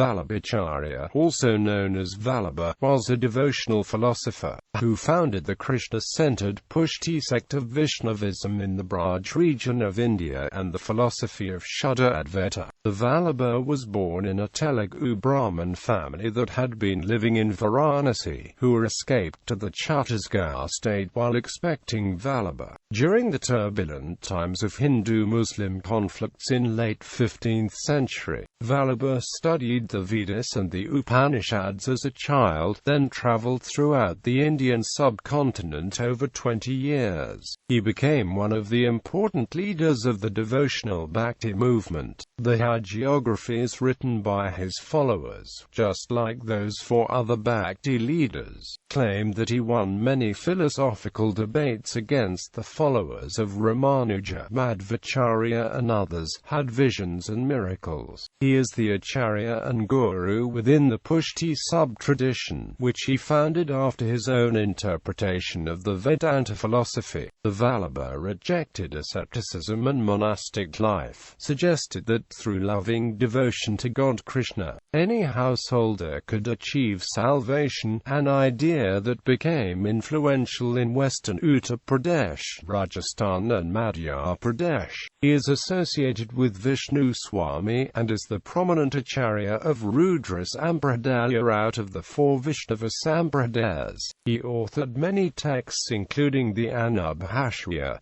Vallabhacharya, also known as Vallabha, was a devotional philosopher who founded the Krishna-centered Pushti sect of Vaishnavism in the Braj region of India and the philosophy of Shuddha Advaita. The Vallabha was born in a Telugu Brahmin family that had been living in Varanasi, who escaped to the Chattisgarh state while expecting Vallabha. During the turbulent times of Hindu-Muslim conflicts in late 15th century, Vallabha studied the Vedas and the Upanishads as a child, then travelled throughout the Indian subcontinent over 20 years. He became one of the important leaders of the devotional Bhakti movement. The hagiographies written by his followers, just like those for other Bhakti leaders, claimed that he won many philosophical debates against the followers of Ramanuja, Madhurtanwani and others, had visions and miracles. He is the Acharya and Guru within the Pushti sub-tradition, which he founded after his own interpretation of the Vedanta philosophy. The Vallabha rejected asceticism and monastic life, suggested that through loving devotion to God Krishna, any householder could achieve salvation, an idea that became influential in western Uttar Pradesh, Rajasthan and Madhya Pradesh. He is associated with Vishnu Swami and is the prominent Acharya of Rudra Sampradaya out of the four Vaishnava Sampradayas. He authored many texts including the Vallabha Acharya,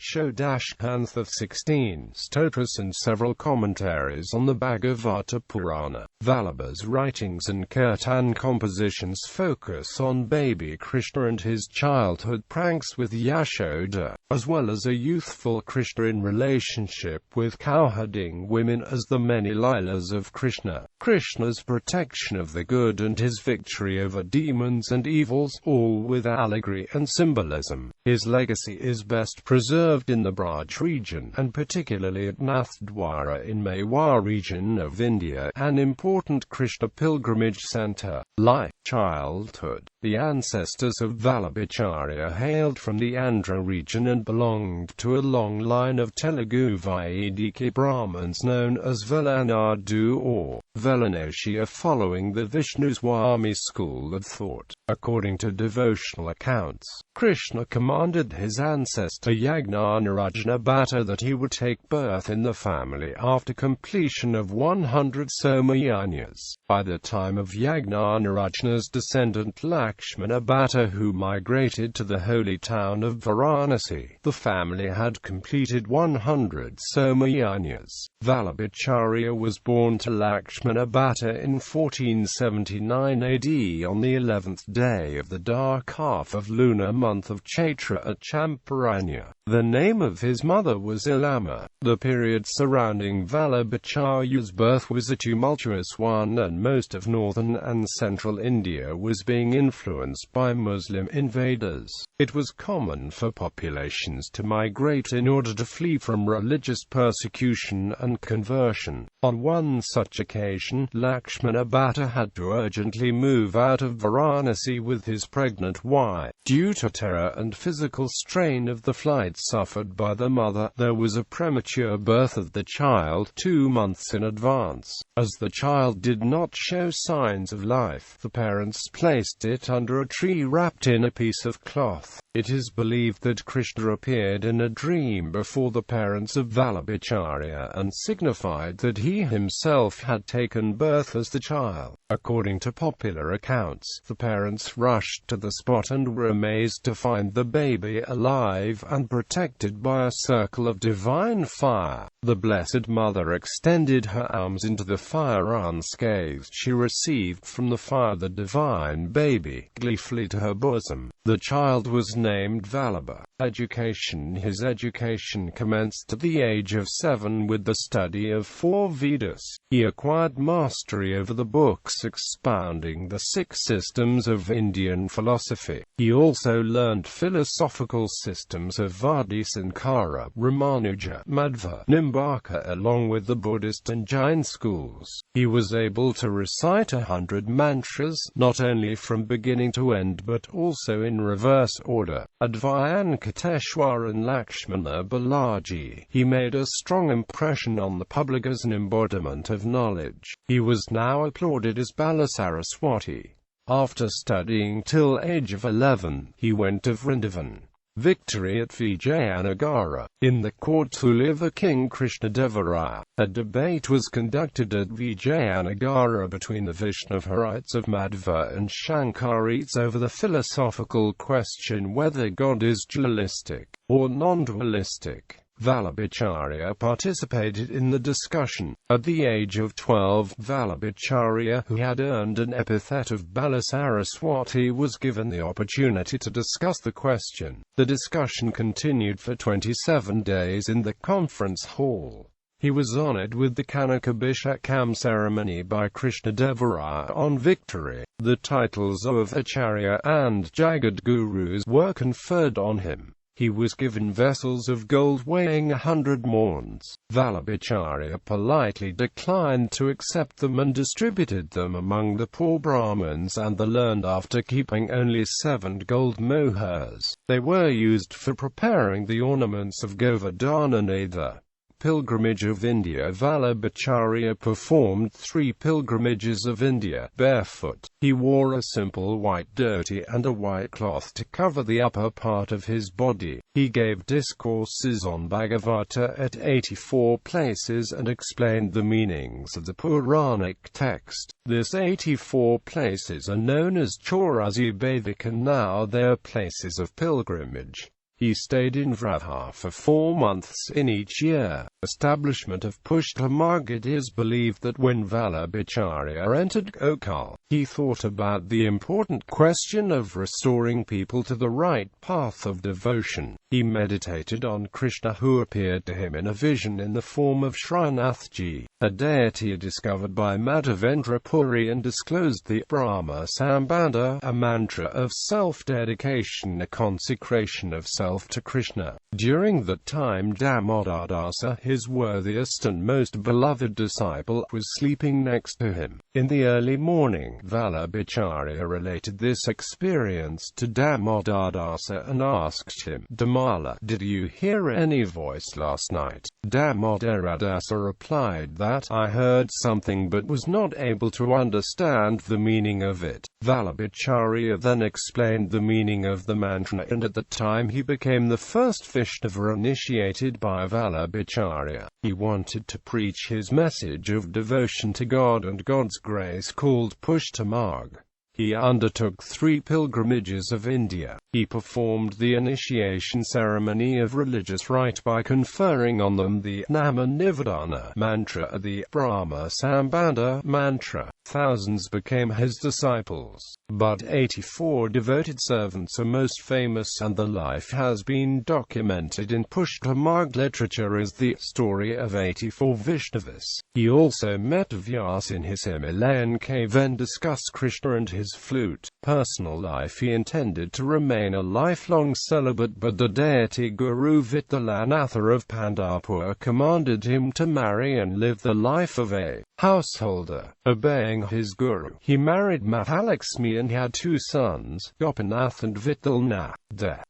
16 stotras and several commentaries on the Bhagavata Purana. Vallabha's writings and kirtan compositions focus on baby Krishna and his childhood pranks with Yashoda, as well as a youthful Krishna in relationship with cowherding women as the many Lilas of Krishna, Krishna's protection of the good and his victory over demons and evils, all with allegory and symbolism. His legacy is best preserved in the Braj region, and particularly at Nathdwara in Mewar region of India, an important Krishna pilgrimage centre. Like childhood, the ancestors of Vallabhacharya hailed from the Andhra region and belonged to a long line of Telugu Vedic Brahmins known as Velanadu or Varanasi, following the Vishnu Swami school of thought. According to devotional accounts, Krishna commanded his ancestor Yagnanarajana Bhatta that he would take birth in the family after completion of 100 Somayajnas. By the time of Yagnanarajana's descendant Lakshmana Bhatta, who migrated to the holy town of Varanasi, the family had completed 100 Somayajnas. Vallabhacharya was born to Lakshmana Bhatta in 1479 AD on the 11th day of the dark half of lunar month of Chaitra at Champaranya. The name of his mother was Ilama. The period surrounding Vallabhacharya's birth was a tumultuous one, and most of northern and central India was being influenced by Muslim invaders. It was common for populations to migrate in order to flee from religious persecution and conversion. On one such occasion, Lakshmana Bhatta had to urgently move out of Varanasi with his pregnant wife. Due to terror and physical strain of the flight suffered by the mother, there was a premature birth of the child 2 months in advance. As the child did not show signs of life, the parents placed it under a tree wrapped in a piece of cloth. It is believed that Krishna appeared in a dream before the parents of Vallabhacharya and signified that he himself had taken birth as the child. According to popular accounts, the parents rushed to the spot and were amazed to find the baby alive and protected by a circle of divine fire. The Blessed Mother extended her arms into the fire unscathed. She received from the fire the divine baby gleefully to her bosom. The child was named Vallabha. Education. His education commenced at the age of 7 with the study of 4 Vedas. He acquired mastery over the books expounding the 6 systems of Indian philosophy. He also learned philosophical systems of Vadi Sankara, Ramanuja, Madhva, Nimbarka along with the Buddhist and Jain schools. He was able to recite 100 mantras, not only from beginning to end but also in reverse order. Shuddha, Advayankateshwar and Lakshmana Balaji. He made a strong impression on the public as an embodiment of knowledge. He was now applauded as Balasaraswati. After studying till age of 11, he went to Vrindavan. Victory at Vijayanagara. In the court to live King Krishna-devaraya, a debate was conducted at Vijayanagara between the Vaishnavarites of Madhva and Shankarites over the philosophical question whether God is dualistic or non-dualistic. Vallabha Acharya participated in the discussion. At the age of 12, Vallabha Acharya, who had earned an epithet of Balasaraswati, was given the opportunity to discuss the question. The discussion continued for 27 days in the conference hall. He was honored with the Kanakabhishekam ceremony by Krishna-devaraya on victory. The titles of Acharya and Jagadgurus were conferred on him. He was given vessels of gold weighing 100 maunds. Vallabhacharya politely declined to accept them and distributed them among the poor Brahmins and the learned after keeping only 7 gold mohurs. They were used for preparing the ornaments of Govardhananatha. Pilgrimage of India. Vallabhacharya performed 3 pilgrimages of India, barefoot. He wore a simple white dhoti and a white cloth to cover the upper part of his body. He gave discourses on Bhagavata at 84 places and explained the meanings of the Puranic text. These 84 places are known as Chaurasi Bhavik, and now they are places of pilgrimage. He stayed in Vraja for 4 months in each year. Establishment of Pushta Marg. It is believed that when Vallabhacharya entered Gokul, he thought about the important question of restoring people to the right path of devotion. He meditated on Krishna, who appeared to him in a vision in the form of Srinathji, a deity discovered by Madhavendra Puri, and disclosed the Brahma Sambandha, a mantra of self-dedication, a consecration of self to Krishna. During that time, Damodardasa, his worthiest and most beloved disciple, was sleeping next to him. In the early morning, Vallabhacharya related this experience to Damodardasa and asked him, Damala, did you hear any voice last night? Damodardasa replied that, I heard something but was not able to understand the meaning of it. Vallabhacharya then explained the meaning of the mantra, and at that time he became the first Vaishnava initiated by Vallabhacharya. He wanted to preach his message of devotion to God and God's grace called Pushta Marg. He undertook 3 pilgrimages of India. He performed the initiation ceremony of religious rite by conferring on them the Nama Nivadana mantra, the Brahma Sambandha mantra. Thousands became his disciples, but 84 devoted servants are most famous, and the life has been documented in Pushta Marg literature as the story of 84 Vaishnavas. He also met Vyas in his Himalayan cave and discussed Krishna and his flute. Personal life. He intended to remain a lifelong celibate, but the deity Guru Vitalanatha of Pandharpur commanded him to marry and live the life of a householder. Obeying his guru, he married Mahalakshmi and had 2 sons, Gopinath and Vitalnath.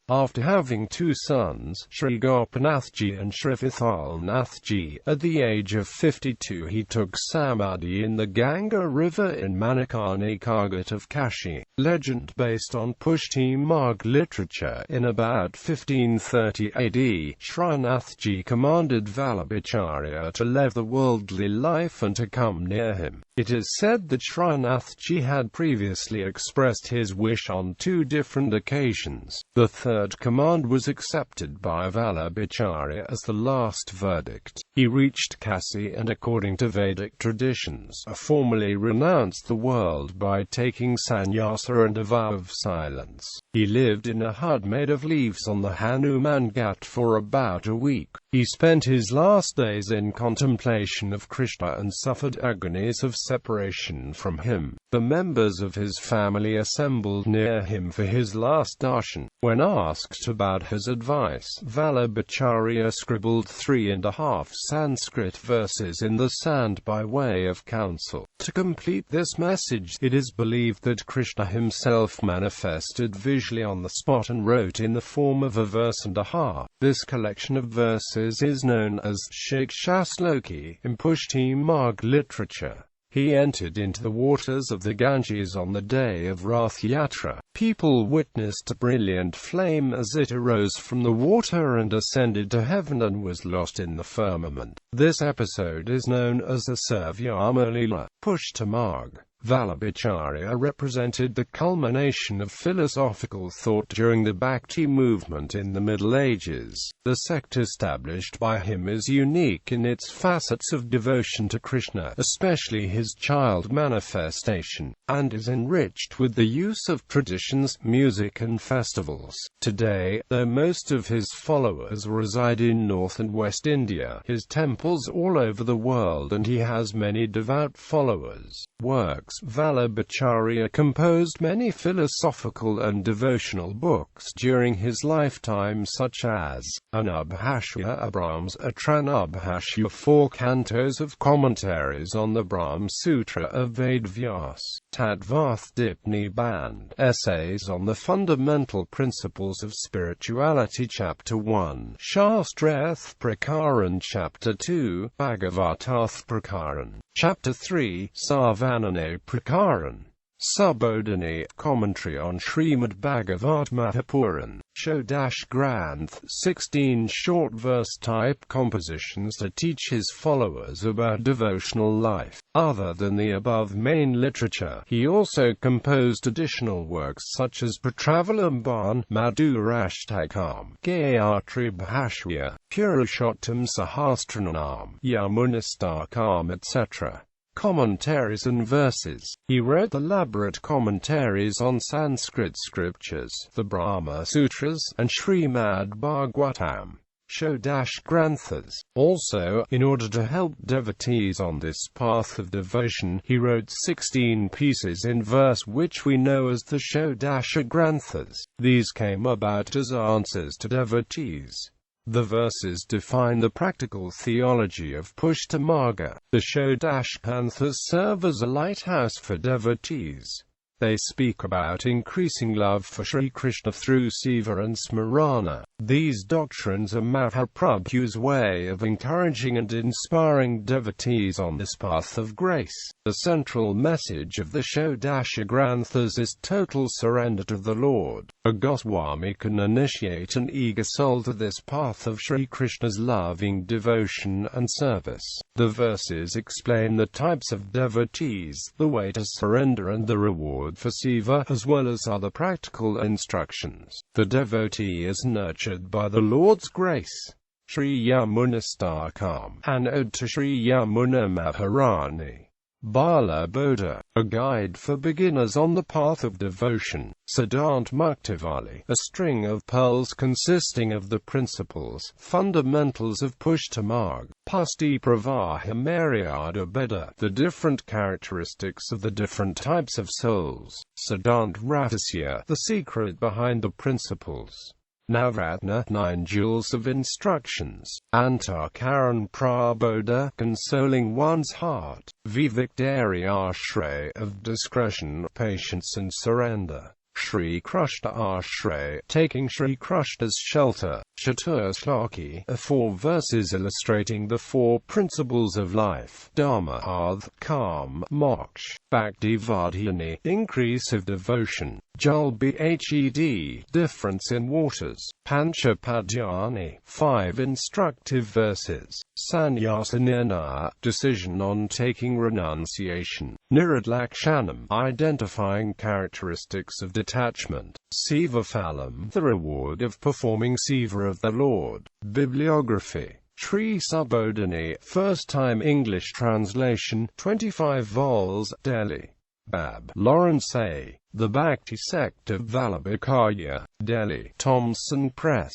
After having 2 sons, Sri Gopinathji and Sri Vithalnathji, at the age of 52 he took samadhi in the Ganga river in Manikarnika Ghat of Kashi. Legend based on Pushti Marg literature. In about 1530 AD, Srinathji commanded Vallabhacharya to leave the worldly life and to come near him. It is said that Srinathji had previously expressed his wish on 2 different occasions. The third command was accepted by Vallabhacharya as the last verdict. He reached Kasi and, according to Vedic traditions, formally renounced the world by taking sannyasa and a vow of silence. He lived in a hut made of leaves on the Hanuman Ghat for about a week. He spent his last days in contemplation of Krishna and suffered agonies of separation from him. The members of his family assembled near him for his last darshan. When asked about his advice, Vallabhacharya scribbled 3.5 Sanskrit verses in the sand by way of counsel. To complete this message, it is believed that Krishna himself manifested visually on the spot and wrote in the form of a verse and a half. This collection of verses is known as Shikshasloki in Pushti Marg literature. He entered into the waters of the Ganges on the day of Rath Yatra. People witnessed a brilliant flame as it arose from the water and ascended to heaven and was lost in the firmament. This episode is known as the Savyamolila. Pushti Marg. Vallabhacharya represented the culmination of philosophical thought during the Bhakti movement in the Middle Ages. The sect established by him is unique in its facets of devotion to Krishna, especially his child manifestation, and is enriched with the use of traditions, music and festivals. Today, though most of his followers reside in North and West India, his temples all over the world and he has many devout followers. Works. Vallabhacharya composed many philosophical and devotional books during his lifetime, such as Anubhashya, Abrahams Atranubhashya, 4 cantos of commentaries on the Brahma Sutra of Vedvyas, Tattvarth Dipniban, essays on the fundamental principles of spirituality, Chapter 1, Shastrath Prakaran, Chapter 2, Bhagavatarth Prakaran, Chapter 3, Sarvanane Prakaran, Subodhani, commentary on Srimad Bhagavat Mahapuran, Shodash Granth, 16 short verse-type compositions to teach his followers about devotional life. Other than the above main literature, he also composed additional works such as Pratravalamban, Madhurashtakam, Gayatri Bhashya, Purushottam Sahasranam, Yamunastakam, etc. Commentaries and verses. He wrote elaborate commentaries on Sanskrit scriptures, the Brahma Sutras, and Srimad Bhagavatam, Shodash Granthas. Also, in order to help devotees on this path of devotion, he wrote 16 pieces in verse which we know as the Shodasha Granthas. These came about as answers to devotees. The verses define the practical theology of Pushti Marga. The Shodash Granthas serve as a lighthouse for devotees. They speak about increasing love for Sri Krishna through Seva and Smarana. These doctrines are Mahaprabhu's way of encouraging and inspiring devotees on this path of grace. The central message of the Shodasha Granthas is total surrender to the Lord. A Goswami can initiate an eager soul to this path of Sri Krishna's loving devotion and service. The verses explain the types of devotees, the way to surrender and the reward for Seva, as well as other practical instructions. The devotee is nurtured by the Lord's grace. Sri Yamunastakam, an ode to Sri Yamuna Maharani. Bala Bodha, a guide for beginners on the path of devotion. Siddhant Muktavali, a string of pearls consisting of the principles, fundamentals of Pushti Marg. Pusti Pravaha Maryada Beda, the different characteristics of the different types of souls. Siddhant Rahasya, the secret behind the principles. Navratna, 9 jewels of instructions. Antakaran Prabodha, consoling one's heart. Vivikdari Ashray, of discretion, patience and surrender. Shri Krishna Ashray, taking Shri Krishna's shelter. Chatur Shloki, 4 verses illustrating the 4 principles of life. Dharma, Arth, Kam, Moksha. Bhakti Vardhani, increase of devotion. Jal Bhed, difference in waters. Panchapadyani, 5 instructive verses. Sanyasanena, decision on taking renunciation. Nirodlakshanam, identifying characteristics of detachment. Seva-phalam, the reward of performing Seva of the Lord. Bibliography. Sri Subodhani, first time English translation, 25 vols, Delhi. Bab. Lawrence A. The Bhakti Sect of Vallabha Acharya, Delhi. Thomson Press.